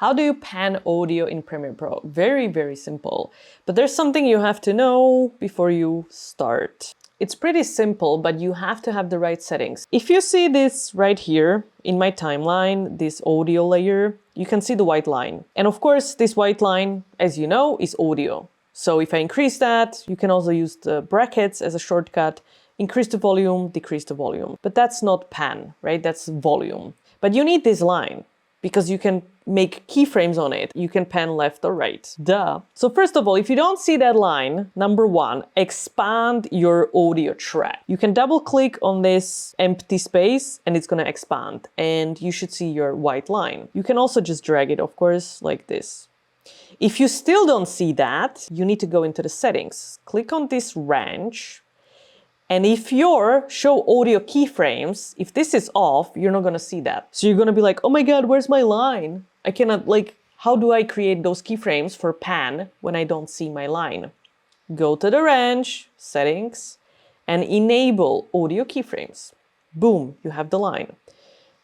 How do you pan audio in Premiere Pro? Very, very simple. But there's something you have to know before you start. It's pretty simple, but you have to have the right settings. If you see this right here in my timeline, this audio layer, you can see the white line. And of course, this white line, as you know, is audio. So if I increase that, you can also use the brackets as a shortcut, increase the volume, decrease the volume. But that's not pan, right? That's volume. But you need this line because you can make keyframes on it. You can pan left or right. Duh. So first of all, if you don't see that line, number one, expand your audio track. You can double click on this empty space and it's gonna expand and you should see your white line. You can also just drag it, of course, like this. If you still don't see that, you need to go into the settings. Click on this wrench. And if your show audio keyframes, if this is off, you're not gonna see that. So you're gonna be like, oh my God, where's my line? I cannot, how do I create those keyframes for pan when I don't see my line? Go to the wrench, settings, and enable audio keyframes. Boom, you have the line.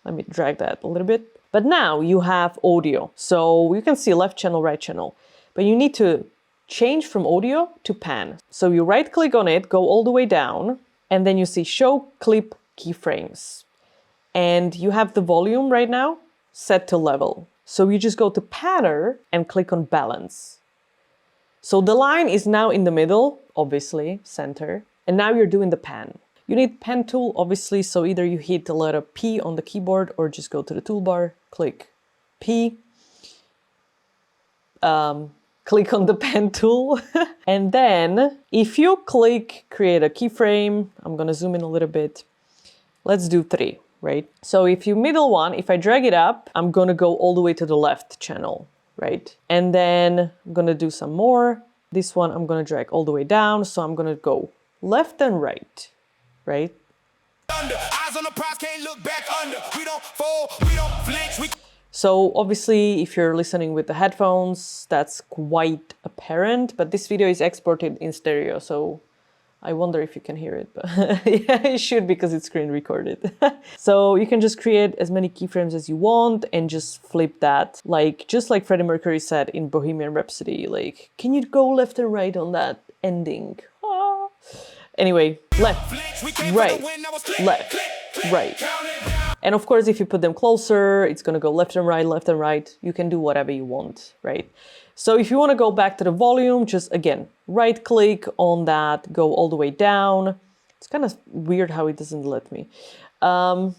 Let me drag that a little bit. But now you have audio. So you can see left channel, right channel. But you need to change from audio to pan. So you right click on it, go all the way down, and then you see show clip keyframes. And you have the volume right now set to level. So you just go to panner and click on balance. So the line is now in the middle, obviously, center, and now you're doing the pan. You need pen tool, obviously, so either you hit the letter P on the keyboard or just go to the toolbar, click P, click on the pen tool. And then if you click create a keyframe, I'm gonna zoom in a little bit. Let's do 3, right? So if you middle one, if I drag it up, I'm gonna go all the way to the left channel, right? And then I'm gonna do some more. This one I'm gonna drag all the way down. So I'm gonna go left and right, right? Eyes on the prize, can't look back under. We don't fall, we don't flinch. So obviously, if you're listening with the headphones, that's quite apparent, but this video is exported in stereo, so I wonder if you can hear it, but yeah, it should because it's screen recorded. So you can just create as many keyframes as you want and just flip that, just like Freddie Mercury said in Bohemian Rhapsody, can you go left and right on that ending? Ah. Anyway, left, right, left, right. And of course, if you put them closer, it's gonna go left and right. You can do whatever you want, right? So if you wanna go back to the volume, just again, right click on that, go all the way down. It's kind of weird how it doesn't let me. And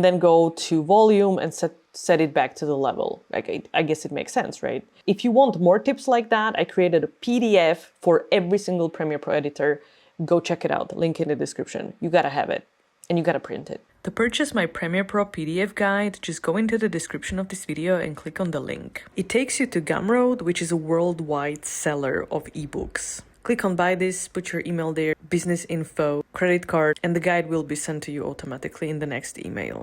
then go to volume and set it back to the level. I guess it makes sense, right? If you want more tips like that, I created a PDF for every single Premiere Pro editor. Go check it out, link in the description. You gotta have it and you gotta print it. To purchase my Premiere Pro PDF guide, just go into the description of this video and click on the link. It takes you to Gumroad, which is a worldwide seller of ebooks. Click on buy this, put your email there, business info, credit card, and the guide will be sent to you automatically in the next email.